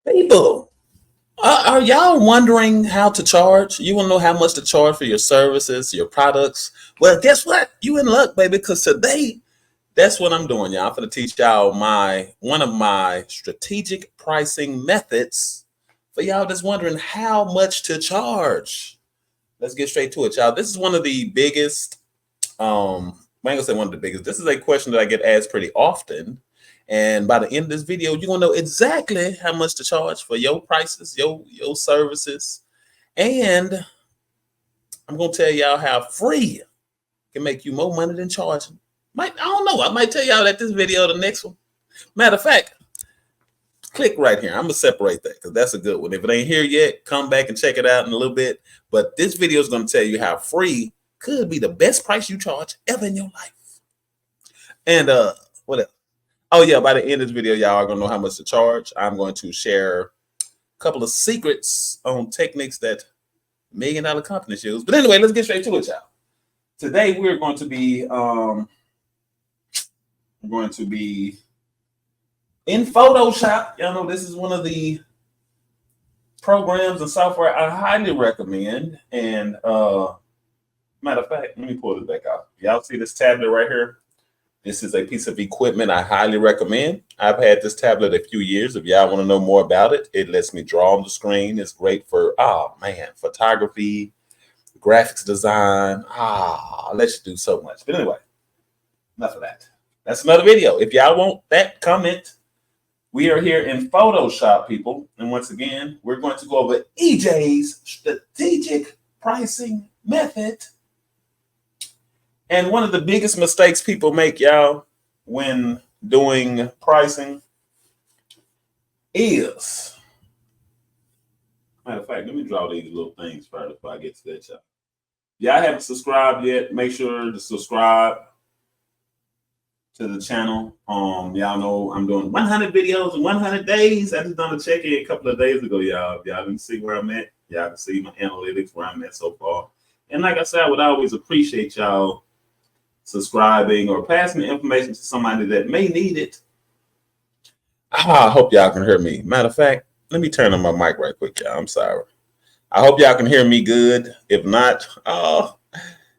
People, are y'all wondering how to charge? You want to know how much to charge for your services, your products? Well, guess what? You in luck, baby, because today that's what I'm doing, y'all. I'm going to teach y'all my one of my strategic pricing methods for y'all that's wondering how much to charge. Let's get straight to it, y'all. This is one of the biggest I ain't gonna say one of the biggest. This is a question that I get asked pretty often. And by the end of this video, you're gonna know exactly how much to charge for your prices, your services. And I'm gonna tell y'all how free can make you more money than charging. I don't know. I might tell y'all that this video or the next one. Matter of fact, click right here. I'm gonna separate that because that's a good one. If it ain't here yet, come back and check it out in a little bit. But this video is gonna tell you how free could be the best price you charge ever in your life. And what else? Oh yeah, by the end of this video, y'all are gonna know how much to charge. I'm going to share a couple of secrets on techniques that $1 million companies use. But anyway, let's get straight to it, y'all. Today we're going to be in Photoshop. Y'all know this is one of the programs and software I highly recommend. And matter of fact, let me pull this back out. Y'all see this tablet right here? This is a piece of equipment I highly recommend. I've had this tablet a few years. If y'all want to know more about it, it lets me draw on the screen. It's great for, photography, graphics design. Lets you do so much. But anyway, enough of that. That's another video. If y'all want that, comment. We are here in Photoshop, people. And once again, we're going to go over EJ's strategic pricing method. And one of the biggest mistakes people make, y'all, when doing pricing is, matter of fact, let me draw these little things first before I get to that, y'all. Y'all haven't subscribed yet, make sure to subscribe to the channel. Y'all know I'm doing 100 videos in 100 days. I just done a check-in a couple of days ago, y'all. If y'all didn't see where I'm at, y'all can see my analytics, where I'm at so far. And like I said, I would always appreciate y'all subscribing or passing the information to somebody that may need it. I hope y'all can hear me. Matter of fact, let me turn on my mic right quick, y'all. I'm sorry. I hope y'all can hear me good. If not,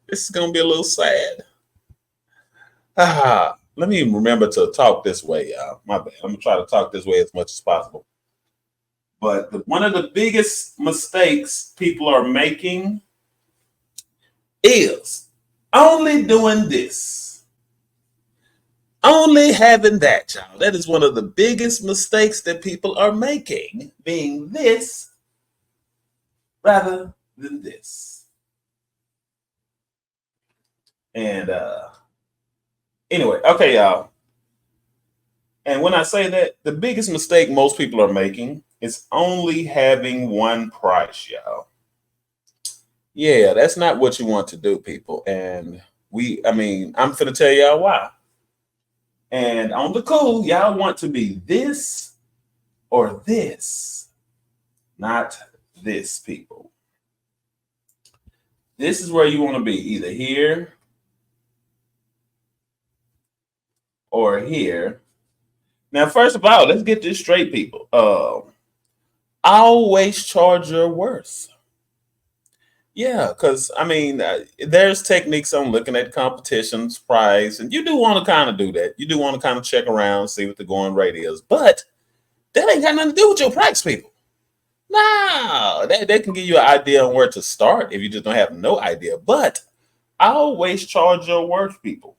this is gonna be a little sad. Let me remember to talk this way, y'all. My bad. I'm gonna try to talk this way as much as possible. But one of the biggest mistakes people are making is only doing this, only having that, y'all. That is one of the biggest mistakes that people are making, being this rather than this. And anyway, okay, y'all. And when I say that, the biggest mistake most people are making is only having one price, y'all. Yeah, that's not what you want to do, people. And I'm finna tell y'all why. And on the cool, y'all want to be this or this, not this, people. This is where you want to be, either here or here. Now, first of all, let's get this straight, people. Always charge your worth. Yeah, because there's techniques on looking at competition's price, and you do want to kind of do that. You do want to kind of check around, see what the going rate is, but that ain't got nothing to do with your price, people. No, that can give you an idea on where to start if you just don't have no idea. But always charge your worth, people.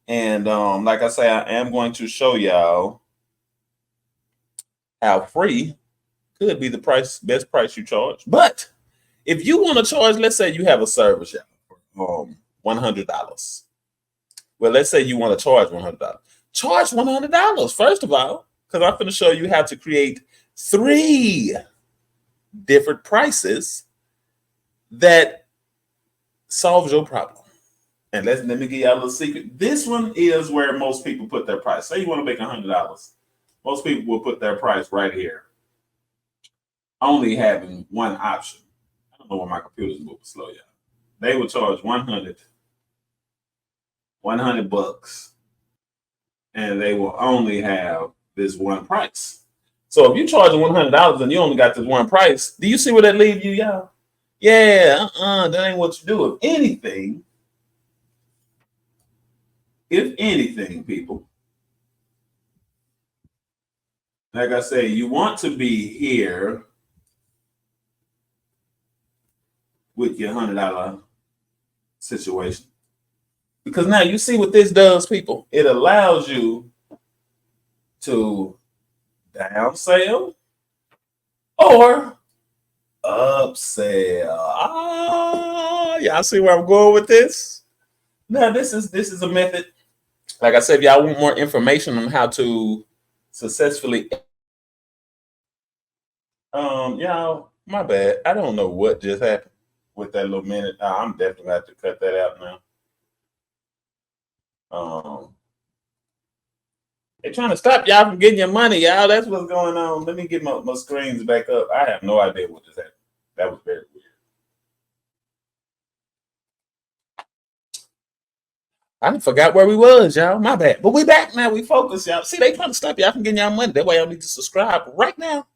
And like I say, I am going to show y'all how free could be the best price you charge. But if you want to charge, let's say you have a service, y'all, $100. Well, let's say you want to charge $100. Charge $100 first of all, because I'm going to show you how to create 3 different prices that solves your problem. And let me give y'all a little secret. This one is where most people put their price. Say you want to make $100. Most people will put their price right here, only having one option. I don't know why my computer's moving slow, y'all. They will charge 100 bucks, and they will only have this one price. So if you charging $100 and you only got this one price, do you see where that leave you, y'all? Yeah, that ain't what you do. If anything, people, like I say, you want to be here with your $100 situation. Because now you see what this does, people. It allows you to downsell or upsell. Y'all see where I'm going with this? Now this is a method. Like I said, if y'all want more information on how to successfully, y'all, my bad. I don't know what just happened with that little minute. I'm definitely gonna have to cut that out now. They're trying to stop y'all from getting your money, y'all. That's what's going on. Let me get my screens back up. I have no idea what just happened. That was very weird. I forgot where we was, y'all. My bad. But we back now. We focus, y'all. See, they trying to stop y'all from getting y'all money. That's why y'all need to subscribe right now.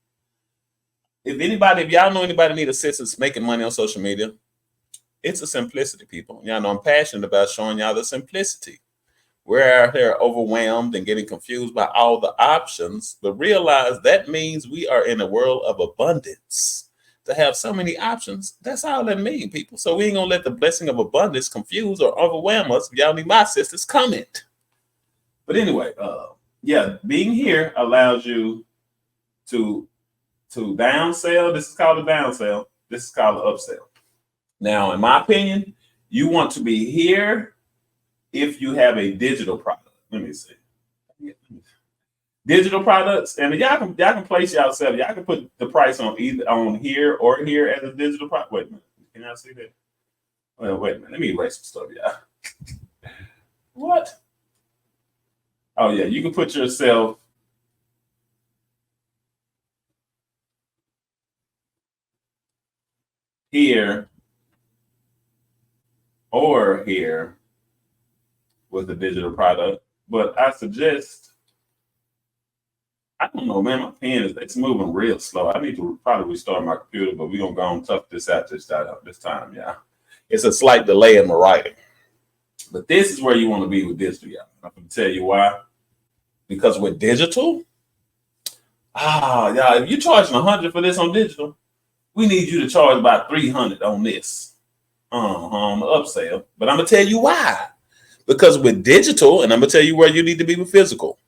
If y'all know anybody need assistance making money on social media, it's a simplicity, people. Y'all know I'm passionate about showing y'all the simplicity. We're out here overwhelmed and getting confused by all the options, but realize that means we are in a world of abundance. To have so many options, that's all that means, people. So we ain't gonna let the blessing of abundance confuse or overwhelm us. If y'all need my assistance, comment. But anyway, yeah, being here allows you to downsell. This is called a downsell. This is called an upsell. Now, in my opinion, you want to be here if you have a digital product. Let me see. Digital products, and y'all can place yourself. Y'all can put the price on either on here or here as a digital product. Wait a minute. Can y'all see that? Well, wait a minute. Let me erase some stuff, y'all. What? Oh yeah, you can put yourself here or here with the digital product. But I suggest, I don't know, man, my pen it's moving real slow. I need to probably restart my computer, but we're gonna go and tough this out this time, yeah. It's a slight delay in my writing. But this is where you want to be with digital, y'all. I'm gonna tell you why. Because with digital, y'all, if you're charging 100 for this on digital, we need you to charge about 300 on this. On the upsell. But I'm gonna tell you why. Because with digital, and I'm gonna tell you where you need to be with physical.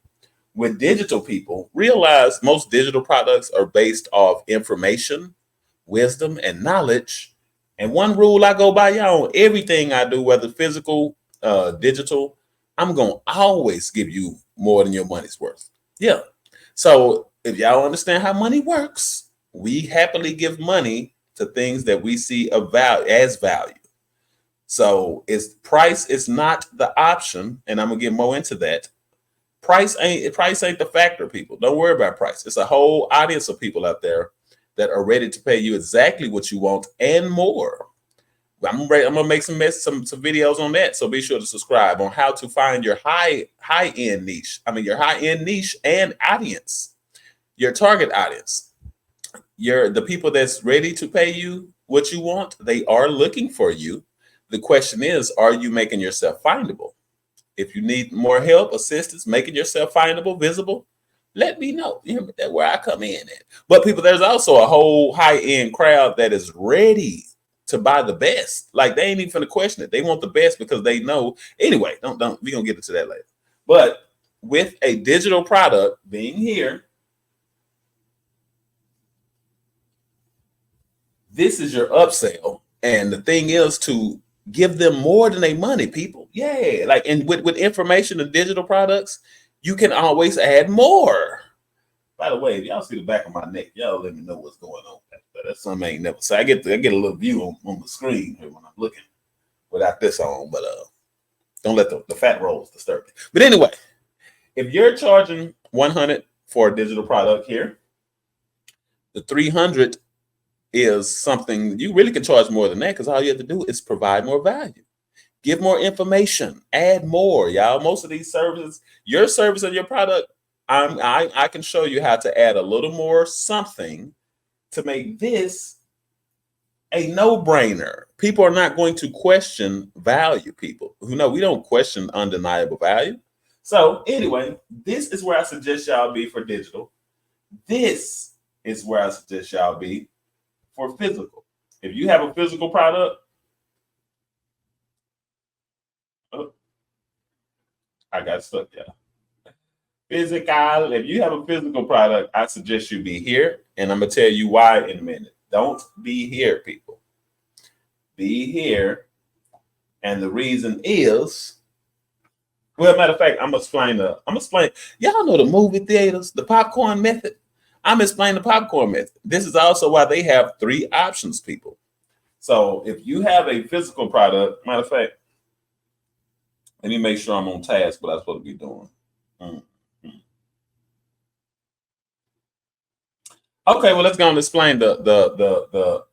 With digital, people realize most digital products are based off information, wisdom, and knowledge. And one rule I go by, y'all, on everything I do, whether physical, digital, I'm gonna always give you more than your money's worth. Yeah. So if y'all understand how money works, we happily give money to things that we see of value as value. So price is not the option, and I'm gonna get more into that. Price ain't the factor, people. Don't worry about price. It's a whole audience of people out there that are ready to pay you exactly what you want and more. I'm gonna make some videos on that. So be sure to subscribe on how to find your high end niche. I mean your high end niche and audience, your target audience. The people that's ready to pay you what you want, they are looking for you. The question is, are you making yourself findable? If you need more help, assistance, making yourself findable, visible, let me know. That's where I come in at. But people, there's also a whole high-end crowd that is ready to buy the best. Like they ain't even gonna question it. They want the best because they know. Anyway, don't we're gonna get into that later. But with a digital product being here, this is your upsell. And the thing is to give them more than their money, people. Yeah. Like, and with information and digital products, you can always add more. By the way, if y'all see the back of my neck, y'all let me know what's going on. That's something I ain't never. So I get a little view on the screen here when I'm looking without this on. But don't let the fat rolls disturb you. But anyway, if you're charging 100 for a digital product here, the 300 is something you really can charge more than that because all you have to do is provide more value, give more information, add more, y'all. Most of these services, your service and your product I can show you how to add a little more something to make this a no-brainer. People are not going to question value. People who know we don't question undeniable value. So anyway, this is where I suggest y'all be for digital. This is where I suggest y'all be for physical. If you have a physical product, oh, I got stuck, yeah. Physical. If you have a physical product, I suggest you be here, and I'm gonna tell you why in a minute. Don't be here, people. Be here, and the reason is, well, matter of fact, I'm explain. Y'all know the movie theaters, the popcorn method. I'm explaining the popcorn method. This is also why they have 3 options, people. So if you have a physical product, matter of fact, let me make sure I'm on task. What I'm supposed to be doing. Mm. Okay, well, let's go and explain the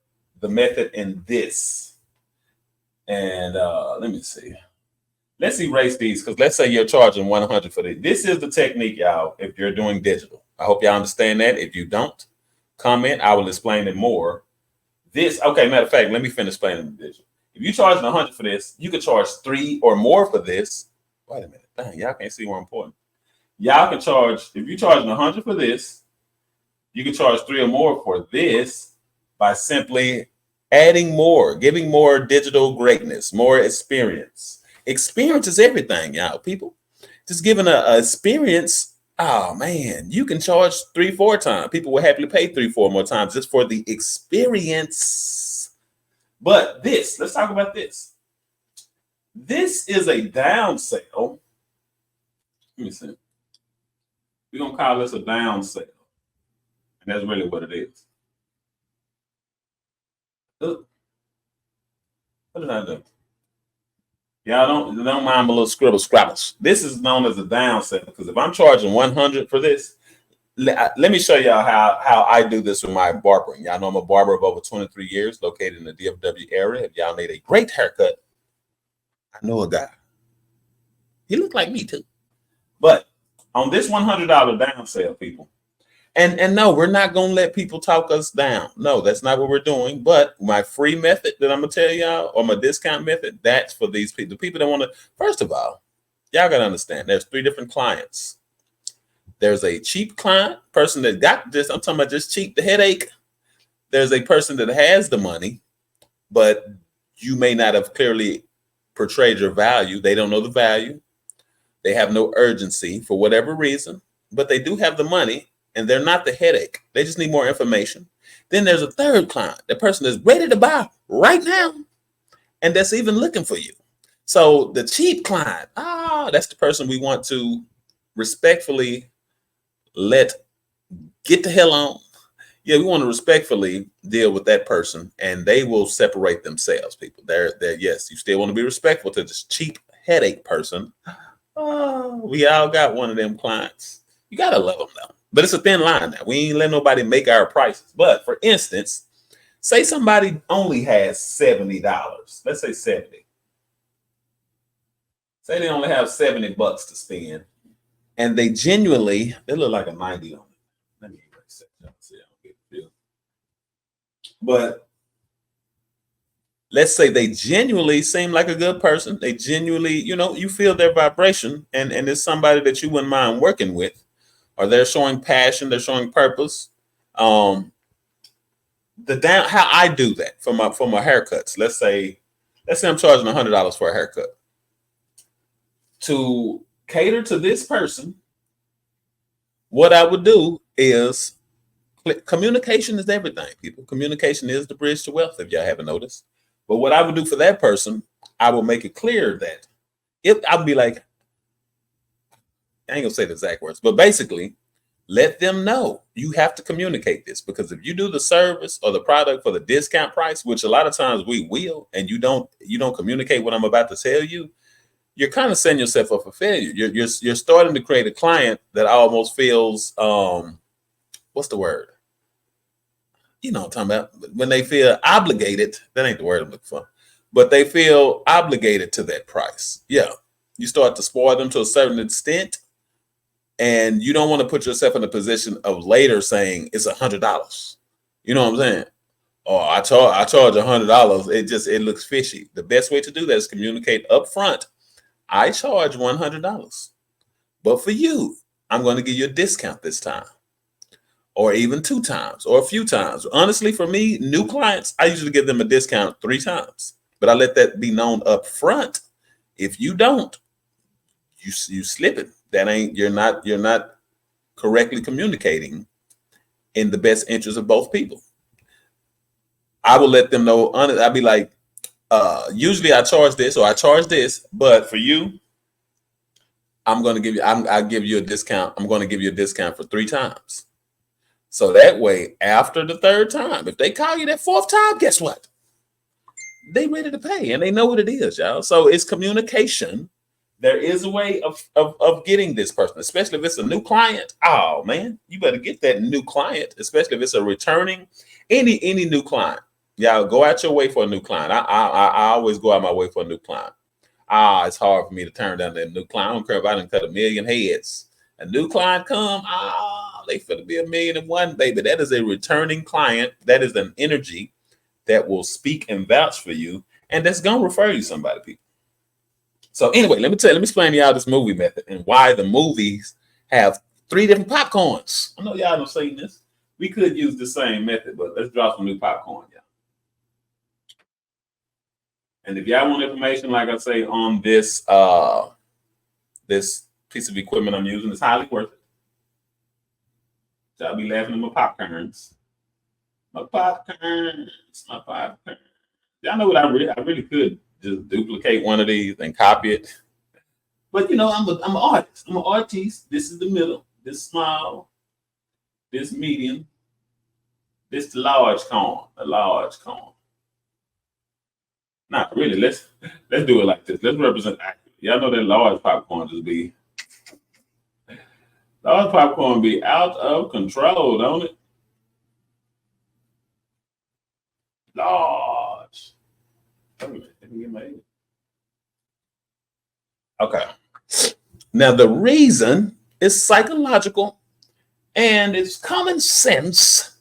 method in this. And let me see. Let's erase these because let's say you're charging 100 for this. This is the technique, y'all, if you're doing digital. I hope y'all understand that. If you don't, comment. I will explain it more. This, okay, matter of fact, let me finish explaining the digital. If you're charging 100 for this, you could charge 3 or more for this. Wait a minute. Dang, y'all can't see where I'm pointing. Y'all can charge, if you're charging 100 for this, you can charge 3 or more for this by simply adding more, giving more digital greatness, more experience. Experience is everything, y'all. People, just giving a experience. Oh man, you can charge 3, 4 times. People will happily pay 3, 4 more times just for the experience. But this, let's talk about this. This is a down sale. Let me see. We're gonna call this a down sale. And that's really what it is. What did I do? Y'all don't mind my little scrabbles. This is known as a down sale because if I'm charging 100 for this, let me show y'all how I do this with my barbering. Y'all know I'm a barber of over 23 years, located in the DFW area. If y'all need a great haircut, I know a guy. He looked like me too. But on this $100 down sale, people, and no, we're not gonna let people talk us down. No, that's not what we're doing. But my free method that I'm gonna tell y'all, or my discount method, that's for these people. The people that want to. First of all, y'all gotta understand. There's 3 different clients. There's a cheap client, person that got this. I'm talking about just cheap, the headache. There's a person that has the money, but you may not have clearly portrayed your value. They don't know the value. They have no urgency for whatever reason, but they do have the money and they're not the headache. They just need more information. Then there's a third client, the person that's ready to buy right now and that's even looking for you. So the cheap client, that's the person we want to respectfully let get the hell on. Yeah, we want to respectfully deal with that person and they will separate themselves, people. They're yes, you still want to be respectful to this cheap headache person. We all got one of them clients. You gotta love them though. But it's a thin line now. We ain't let nobody make our prices. But for instance, say somebody only has $70. Let's say 70. Say they only have $70 to spend, and they look like a 90 on it. Let me erase that. See, I don't get the feel. But let's say they genuinely seem like a good person. They genuinely, you feel their vibration, and it's somebody that you wouldn't mind working with, or they're showing passion, they're showing purpose. How I do that for my haircuts. Let's say I'm charging $100 for a haircut. To cater to this person, what I would do is communication is everything, people. Communication is the bridge to wealth, if y'all haven't noticed. But what I would do for that person, I will make it clear that if I'll be like, I ain't gonna say the exact words, but basically, let them know you have to communicate this, because if you do the service or the product for the discount price, which a lot of times we will, and you don't communicate what I'm about to tell you, you're kind of setting yourself up for failure. You're starting to create a client that almost feels what's the word? You know what I'm talking about? When they feel obligated, that ain't the word I'm looking for, but they feel obligated to that price. Yeah. You start to spoil them to a certain extent. and you don't want to put yourself in a position of later saying it's $100. You know what I'm saying? Or I charge $100. It looks fishy. The best way to do that is communicate up front. I charge $100, but for you, I'm going to give you a discount this time, or even 2 times, or a few times. Honestly, for me, new clients, I usually give them a discount 3 times, but I let that be known up front. If you don't, you slipping. That ain't you're not correctly communicating in the best interest of both people. I will let them know. I'll be like, usually I charge this or I charge this, but for you, I give you a discount. I'm going to give you a discount for 3 times. So that way, after the 3rd time, if they call you that 4th time, guess what? They ready to pay and they know what it is, y'all. So it's communication. There is a way of getting this person, especially if it's a new client. Oh man, you better get that new client, especially if it's a returning any new client. Y'all go out your way for a new client. I always go out my way for a new client. It's hard for me to turn down that new client. I don't care if I didn't cut a million heads. A new client come, they finna be 1,000,001, baby. That is a returning client. That is an energy that will speak and vouch for you, and that's gonna refer you somebody, people. So anyway, let me explain to y'all this movie method and why the movies have 3 different popcorns. I know y'all have seen this. We could use the same method, but let's drop some new popcorn, y'all. And if y'all want information, like I say, on this this piece of equipment I'm using, it's highly worth it. So I'll be laughing at my popcorns. My popcorns. Y'all know what I really could just duplicate one of these and copy it. But I'm an artist. I'm an artiste. This is the middle. This small. This medium. This the large cone. The large cone. Not really. Let's do it like this. Let's represent accurate. Y'all know that large popcorn be out of control, don't it? Large. Okay. Now the reason is psychological and it's common sense.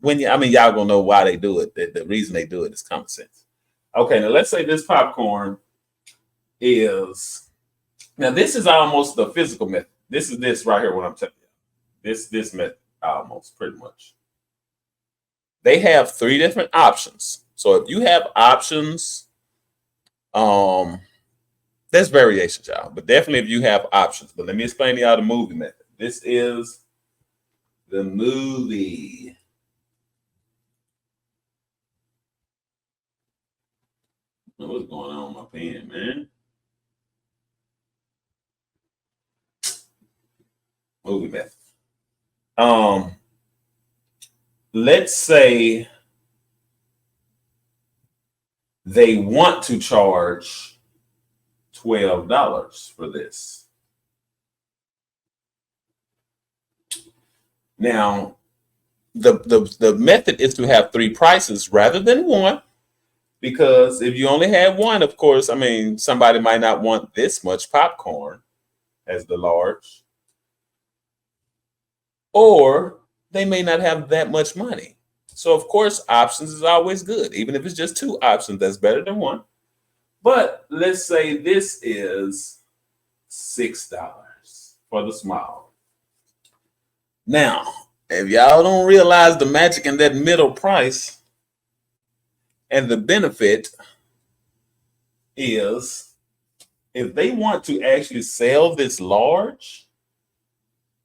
Y'all gonna know why they do it. The reason they do it is common sense. Okay, now let's say this popcorn is, now this is almost the physical method. This is this right here, what I'm telling you. This method, almost pretty much. They have 3 different options. So if you have options, there's variations, y'all. But definitely if you have options. But let me explain to y'all the movie method. This is the movie. What's going on with my pen, man? Movie method. Let's say they want to charge $12 for this. Now, the method is to have 3 prices rather than 1. Because if you only have 1, of course, somebody might not want this much popcorn as the large. Or they may not have that much money. So, of course, options is always good. Even if it's just 2 options, that's better than 1. But let's say this is $6 for the small. Now, if y'all don't realize the magic in that middle price, and the benefit is if they want to actually sell this large,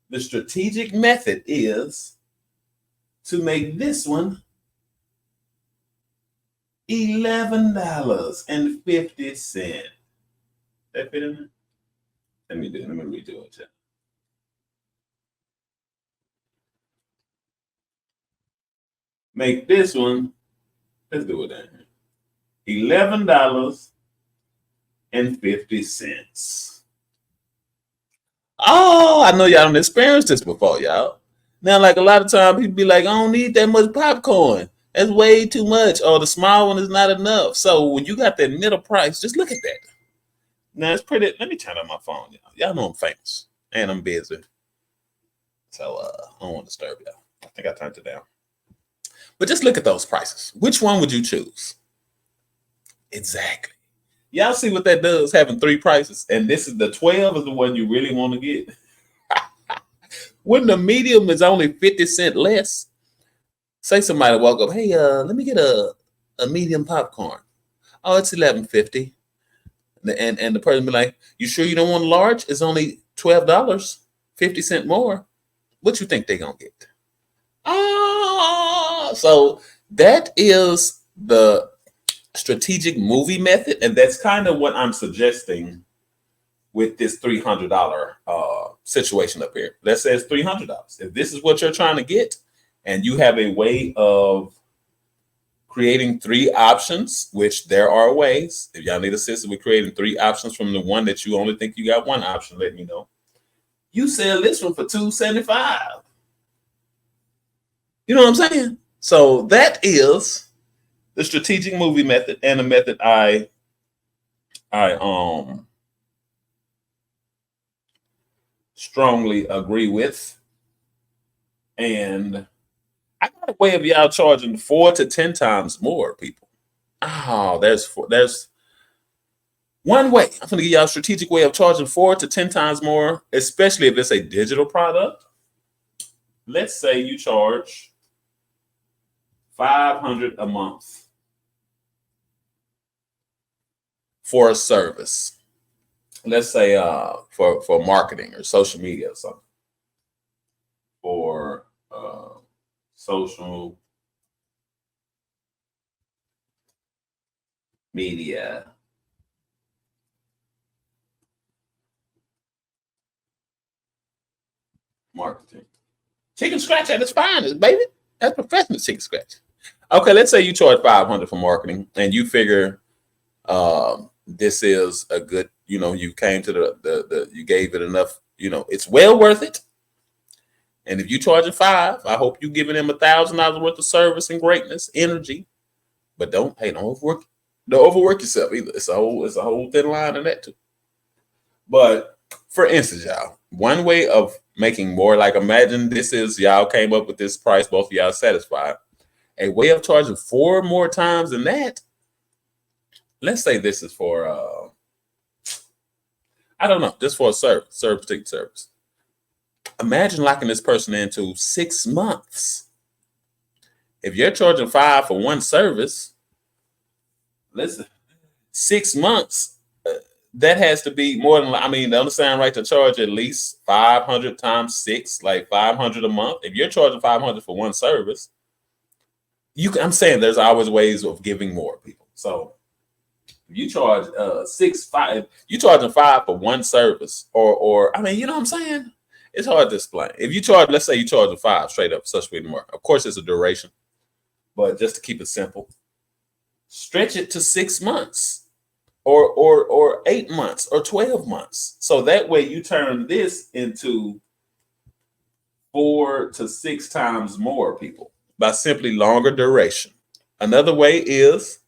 the strategic method is to make this one $11.50. That fit in there? Let me redo it. Make this one, let's do it down here. $11.50. Oh, I know y'all don't experience this before, y'all. Now, like a lot of times people be like, I don't need that much popcorn. That's way too much. Or the small one is not enough. So when you got that middle price, just look at that. Now it's pretty. Let me turn on my phone, y'all. Y'all know I'm famous. and I'm busy, so I don't want to disturb y'all. I think I turned it down. But just look at those prices. Which one would you choose? Exactly. Y'all see what that does, having three prices, and this is the 12 is the one you really want to get. When the medium is only 50 cents less, say somebody walk up, hey, let me get a medium popcorn. Oh, it's 11.50. And the person be like, you sure you don't want a large? It's only $12, 50 cents more. What you think they gonna get? So that is the strategic movie method, and that's kind of what I'm suggesting with this $300 situation up here. That says $300. If this is what you're trying to get, and you have a way of creating three options, which there are ways. If y'all need assistance with creating three options from the one that you only think you got one option, let me know. You sell this one for $2.75. You know what I'm saying? So that is the strategic movie method, and a method I strongly agree with. And I got a way of y'all charging 4 to 10 times more, people. Oh, there's one way. I'm gonna give y'all a strategic way of charging 4 to 10 times more, especially if it's a digital product. Let's say you charge $500 a month for a service. Let's say for marketing or social media or something. For social media marketing. Chicken scratch at its finest, baby. That's professional chicken scratch. Okay, let's say you charge $500 for marketing, and you figure this is a good. You came to you gave it enough. It's well worth it. And if you charge it $5, I hope you giving them $1,000 worth of service and greatness, energy. But don't overwork. Don't overwork yourself either. It's a whole thin line in that too. But for instance, y'all, one way of making more, like imagine this is y'all came up with this price, both of y'all satisfied. A way of charging 4 more times than that. Let's say this is for I don't know, just for a particular service. Imagine locking this person into 6 months. If you're charging $5 for one service, listen, 6 months, that has to be more than, the understand right to charge at least 500 times 6, like 500 a month. If you're charging 500 for one service, I'm saying there's always ways of giving more, people. So if you charge you charging $5 for one service, or you know what I'm saying? It's hard to explain. If you charge, let's say you charge a $5 straight up, such way more. Of course, it's a duration, but just to keep it simple, stretch it to 6 months, or 8 months, or 12 months. So that way, you turn this into 4 to 6 times more, people, by simply longer duration. Another way is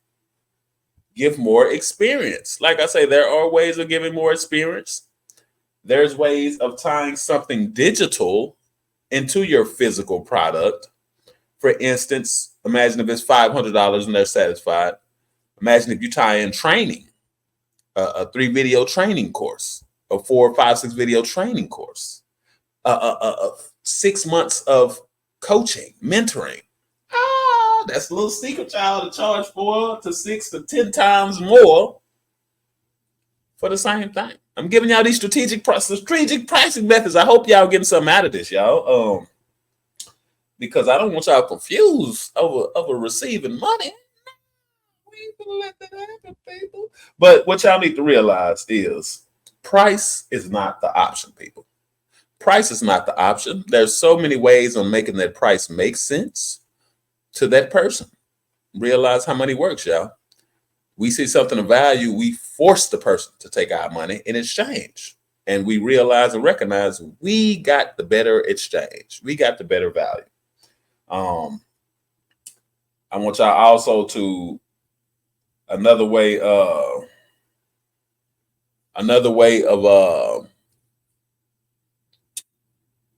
give more experience. Like I say, there are ways of giving more experience. There's ways of tying something digital into your physical product. For instance, imagine if it's $500 and they're satisfied. Imagine if you tie in training, a 3-video training course, a 4, 5, 6 video training course, 6 months of coaching, mentoring. That's a little secret, child, to charge 4 to 6 to 10 times more for the same thing. I'm giving y'all these strategic pricing methods. I hope y'all getting something out of this, y'all. Because I don't want y'all confused over receiving money. We ain't gonna let that happen, people. But what y'all need to realize is price is not the option, people. Price is not the option. There's so many ways on making that price make sense to that person. Realize how money works, y'all. We see something of value, we force the person to take our money in exchange. And we realize and recognize we got the better exchange. We got the better value. I want y'all also to another way of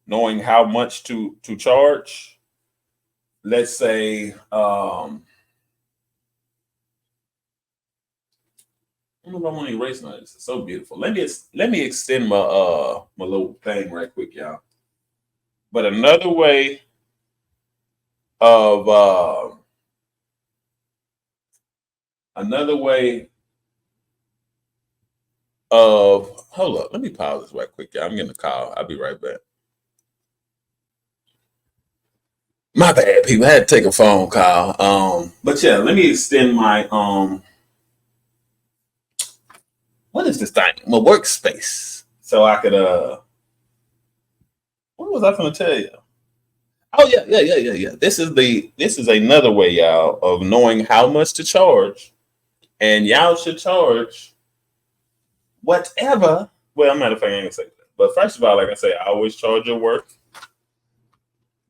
knowing how much to charge. Let's say I don't know if I want to erase my. This is so beautiful. Let me extend my little thing right quick, y'all. But of another way of hold up. Let me pause this right quick, y'all. I'm getting a call. I'll be right back. My bad, people. I had to take a phone call. But yeah, let me extend my what is this thing? My workspace. So I could what was I gonna tell you? Oh yeah. This is another way, y'all, of knowing how much to charge. And y'all should charge whatever. Well, matter of fact, I ain't gonna say that. But first of all, like I say, I always charge your work.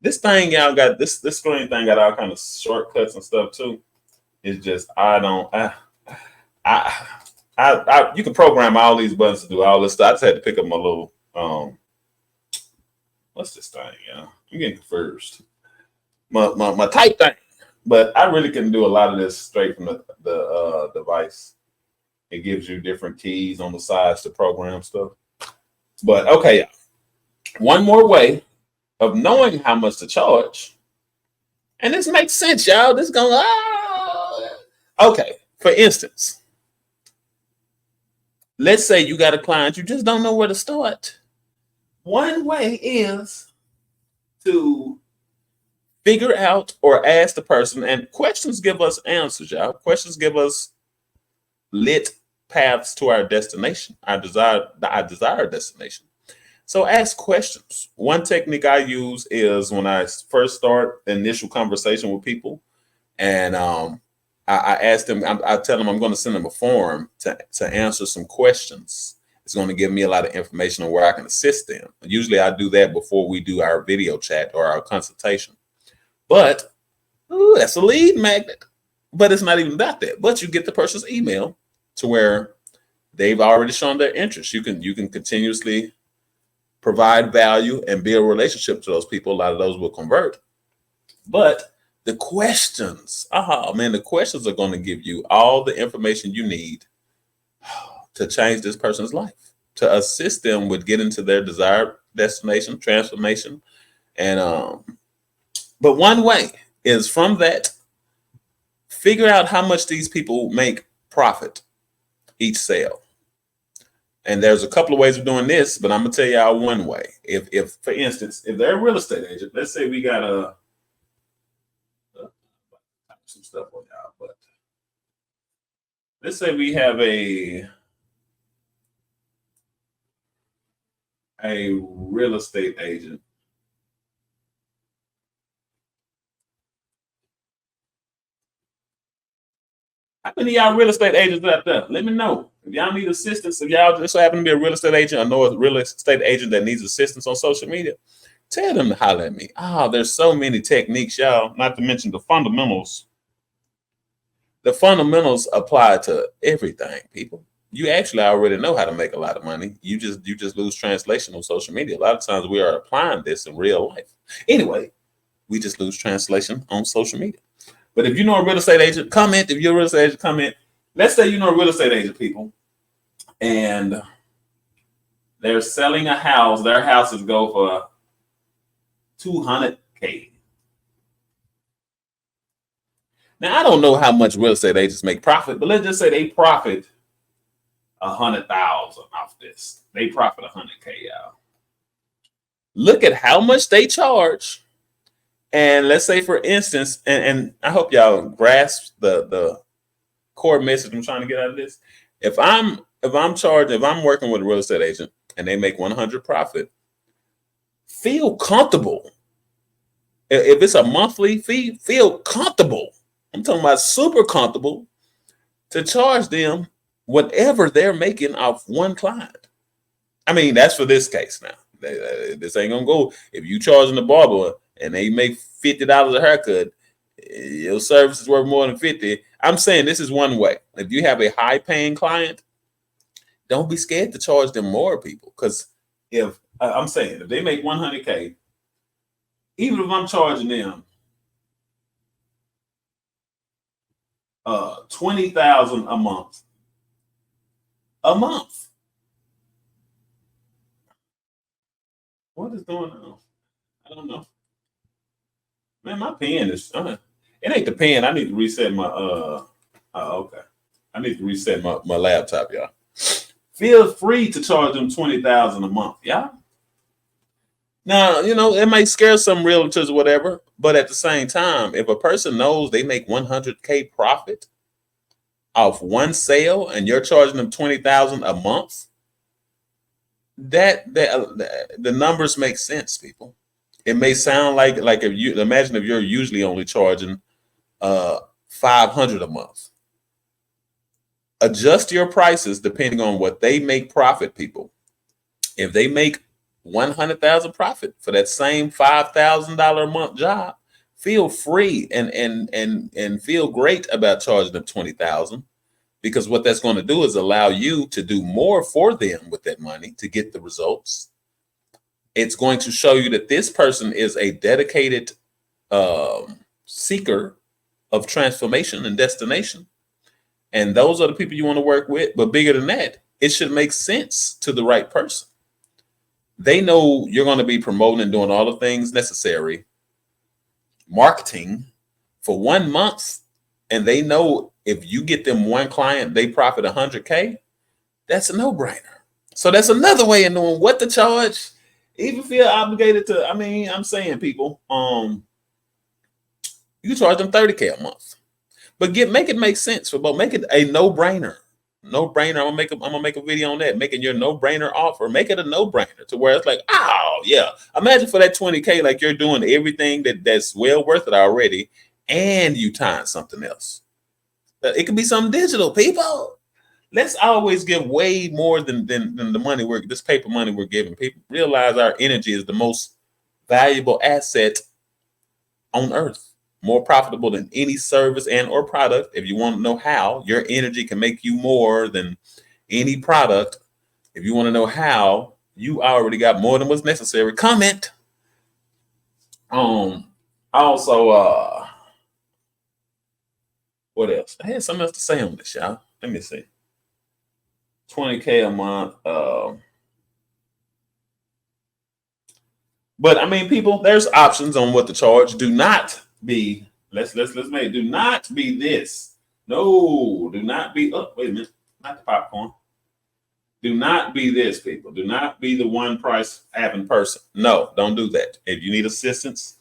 This thing, y'all got this screen thing got all kind of shortcuts and stuff too. It's just I don't I you can program all these buttons to do all this stuff. I just had to pick up my little what's this thing, yeah? I'm getting confused. My type thing. But I really can do a lot of this straight from the device. It gives you different keys on the sides to program stuff. But okay, one more way of knowing how much to charge, and this makes sense, y'all. This is going okay. For instance, let's say you got a client, you just don't know where to start. One way is to figure out or ask the person, and questions give us answers, y'all. Questions give us lit paths to our destination, our desired destination. So ask questions. One technique I use is when I first start initial conversation with people, and I ask them, I tell them I'm going to send them a form to answer some questions. It's going to give me a lot of information on where I can assist them. Usually I do that before we do our video chat or our consultation. But that's a lead magnet. But it's not even about that. But you get the person's email to where they've already shown their interest. You can continuously provide value and build a relationship to those people. A lot of those will convert. But the questions, the questions are going to give you all the information you need to change this person's life, to assist them with getting to their desired destination, transformation. And but one way is from that, figure out how much these people make profit each sale. And there's a couple of ways of doing this, but I'm gonna tell y'all one way. If for instance, if they're a real estate agent, let's say we got some stuff on y'all, but let's say we have a real estate agent. How many of y'all real estate agents out there? Let me know. If y'all need assistance, if y'all just happen to be a real estate agent, I know a real estate agent that needs assistance on social media, tell them to holler at me. There's so many techniques, y'all, not to mention the fundamentals. The fundamentals apply to everything, people. You actually already know how to make a lot of money. You just lose translation on social media. A lot of times we are applying this in real life. Anyway, we just lose translation on social media. But if you know a real estate agent, comment. If you're a real estate agent, comment. Let's say you know a real estate agent, people, and they're selling a house. Their houses go for $200K. Now I don't know how much real estate agents make profit, but let's just say they profit 100,000 off this. They profit 100K, y'all. Look at how much they charge. And let's say, for instance, and I hope y'all grasp the core message I'm trying to get out of this. If I'm working with a real estate agent and they make 100 profit, feel comfortable. If it's a monthly fee, feel comfortable. I'm talking about super comfortable to charge them whatever they're making off one client. I mean, that's for this case now. This ain't gonna go. If you charging the barber and they make $50 a haircut, your service is worth more than 50. I'm saying this is one way. If you have a high paying client, don't be scared to charge them more, people. Because if I'm saying if they make 100K, even if I'm charging them 20,000 a month. What is going on? I don't know. Man, my pen is. It ain't the pen. I need to reset my. Oh, okay. I need to reset my laptop, y'all. Feel free to charge them 20,000 a month, y'all. Now, it might scare some realtors or whatever, but at the same time, if a person knows they make 100K profit off one sale and you're charging them 20,000 a month, that the numbers make sense, people. It may sound like if you imagine if you're usually only charging 500 a month. Adjust your prices depending on what they make profit, people. If they make 100,000 profit for that same $5,000 a month job, feel free and feel great about charging them 20,000, because what that's going to do is allow you to do more for them with that money to get the results. It's going to show you that this person is a dedicated seeker of transformation and destination. And those are the people you want to work with. But bigger than that, it should make sense to the right person. They know you're going to be promoting and doing all the things necessary, marketing for 1 month. And they know if you get them one client, they profit 100K. That's a no-brainer. So that's another way of knowing what to charge. Even feel obligated to. I mean, I'm saying, people, you can charge them 30K a month, but make it make sense for both. Make it a no-brainer. No-brainer. I'm gonna make a video on that. Making your no-brainer offer. Make it a no-brainer to where it's like, oh yeah. Imagine for that 20K, like you're doing everything that's well worth it already, and you tying something else. It could be something digital, people. Let's always give way more than the money this paper money we're giving. People realize our energy is the most valuable asset on earth, more profitable than any service and or product. If you want to know how your energy can make you more than any product, if you want to know how, you already got more than what's necessary. Comment. Also, what else? I had something else to say on this, y'all. Let me see. 20K a month. But I mean, people, there's options on what to charge. Do not be let's make it. Do not be this. No, do not be. Oh, wait a minute, not the popcorn. Do not be this, people. Do not be the one price having person. No, don't do that. If you need assistance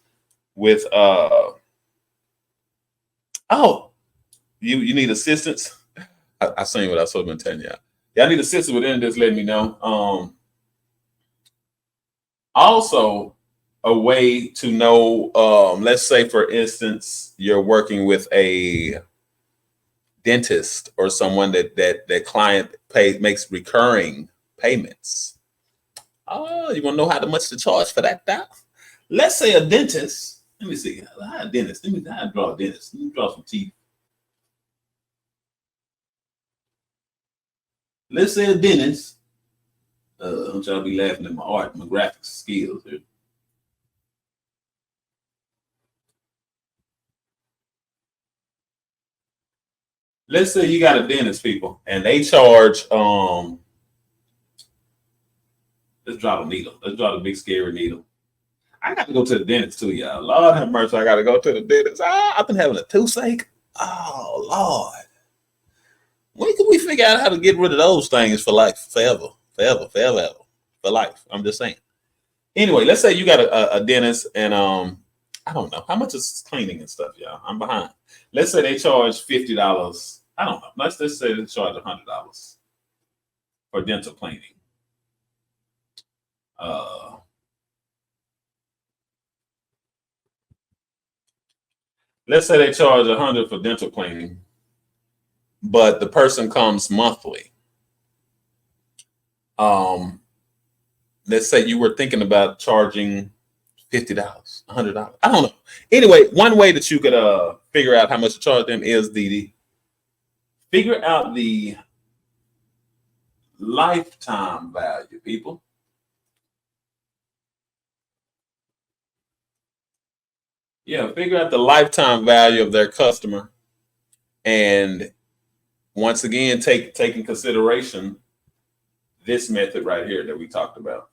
with you need assistance. I seen what I was supposed to tell y'all. Y'all need assistance with it, just let me know. Also, a way to know, let's say, for instance, you're working with a dentist or someone that client makes recurring payments. Oh, you want to know how much to charge for that? Let's say a dentist. Let me see. How a dentist? Let me draw a dentist. Let me draw some teeth. Let's say a dentist. I'm trying to be laughing at my art, my graphics skills here. Let's say you got a dentist, people, and they charge. Let's draw the needle. Let's draw the big scary needle. I got to go to the dentist too, y'all. Lord have mercy, I got to go to the dentist. I've been having a toothache. Oh Lord, when can we figure out how to get rid of those things for life, forever, for life? I'm just saying. Anyway, let's say you got a dentist, and I don't know how much is cleaning and stuff, y'all. I'm behind. Let's say they charge $50. I don't know. Let's just say they charge $100 for dental cleaning. Let's say they charge $100 for dental cleaning, but the person comes monthly. Let's say you were thinking about charging $50, $100. I don't know. Anyway, one way that you could figure out how much to charge them is figure out the lifetime value, people. Yeah, figure out the lifetime value of their customer, and once again, take in consideration this method right here that we talked about.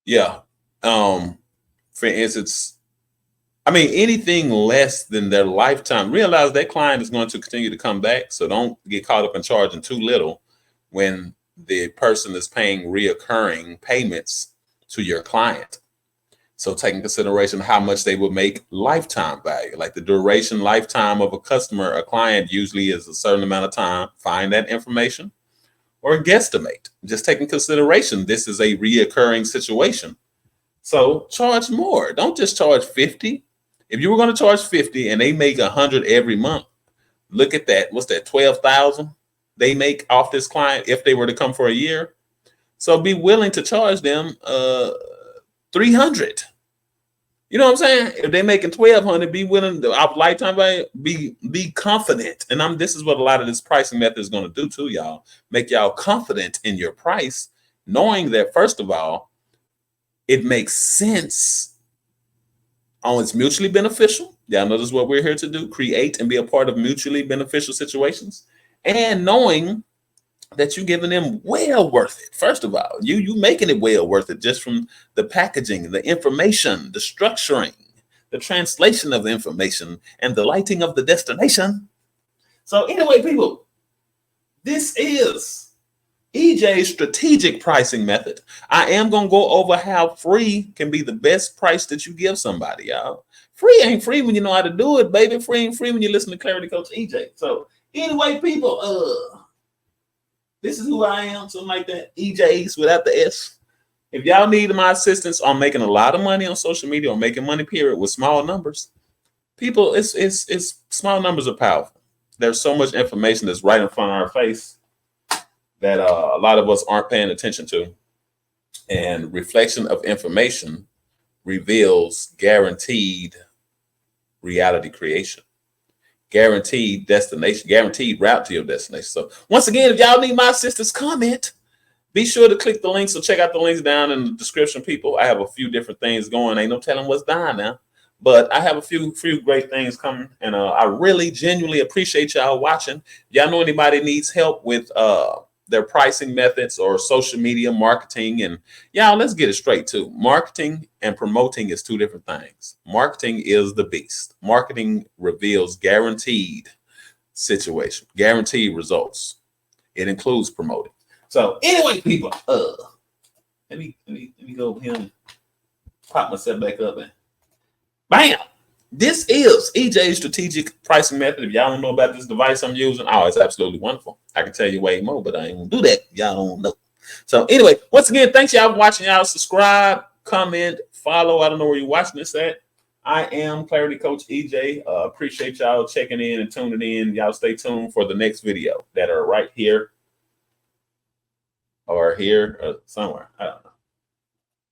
Yeah. For instance, I mean, anything less than their lifetime, realize that client is going to continue to come back. So don't get caught up in charging too little when the person is paying reoccurring payments to your client. So take in consideration how much they will make lifetime value, like the duration lifetime of a customer, a client usually is a certain amount of time. Find that information or guesstimate. Just take in consideration this is a reoccurring situation. So charge more. Don't just charge 50. If you were going to charge 50 and they make 100 every month, look at that. What's that? 12,000 they make off this client if they were to come for a year. So be willing to charge them 300. You know what I'm saying? If they're making 1,200, be willing to off lifetime value, be confident. And this is what a lot of this pricing method is going to do to y'all. Make y'all confident in your price, knowing that first of all, it makes sense. It's mutually beneficial. Y'all know this is what we're here to do: create and be a part of mutually beneficial situations. And knowing that you're giving them well worth it. First of all, you making it well worth it just from the packaging, the information, the structuring, the translation of the information, and the lighting of the destination. So anyway, people, this is EJ's strategic pricing method. I am going to go over how free can be the best price that you give somebody, y'all. Free ain't free when you know how to do it, baby. Free ain't free when you listen to Clarity Coach EJ. So anyway, people, this is who I am, something like that. EJ's without the S. If y'all need my assistance on making a lot of money on social media or making money, period, with small numbers, people, it's small numbers are powerful. There's so much information that's right in front of our face that a lot of us aren't paying attention to. And reflection of information reveals guaranteed reality creation, guaranteed destination, guaranteed route to your destination. So once again, if y'all need my assistance, comment. Be sure to click the links. So check out the links down in the description, people. I have a few different things going. Ain't no telling what's down now. But I have a few great things coming. And I really genuinely appreciate y'all watching. Y'all know anybody needs help with their pricing methods or social media marketing. And y'all, let's get it straight too. Marketing and promoting is two different things. Marketing is the beast. Marketing reveals guaranteed situation, guaranteed results. It includes promoting. So anyway, people, let me go over here and pop myself back up and bam. This is EJ's strategic pricing method. If y'all don't know about this device I'm using, it's absolutely wonderful. I can tell you way more, but I ain't gonna do that. Y'all don't know. So anyway, once again, thanks y'all for watching. Y'all subscribe, comment, follow. I don't know where you're watching this at. I am Clarity Coach EJ. Appreciate y'all checking in and tuning in. Y'all stay tuned for the next video that are right here or here or somewhere. I don't know.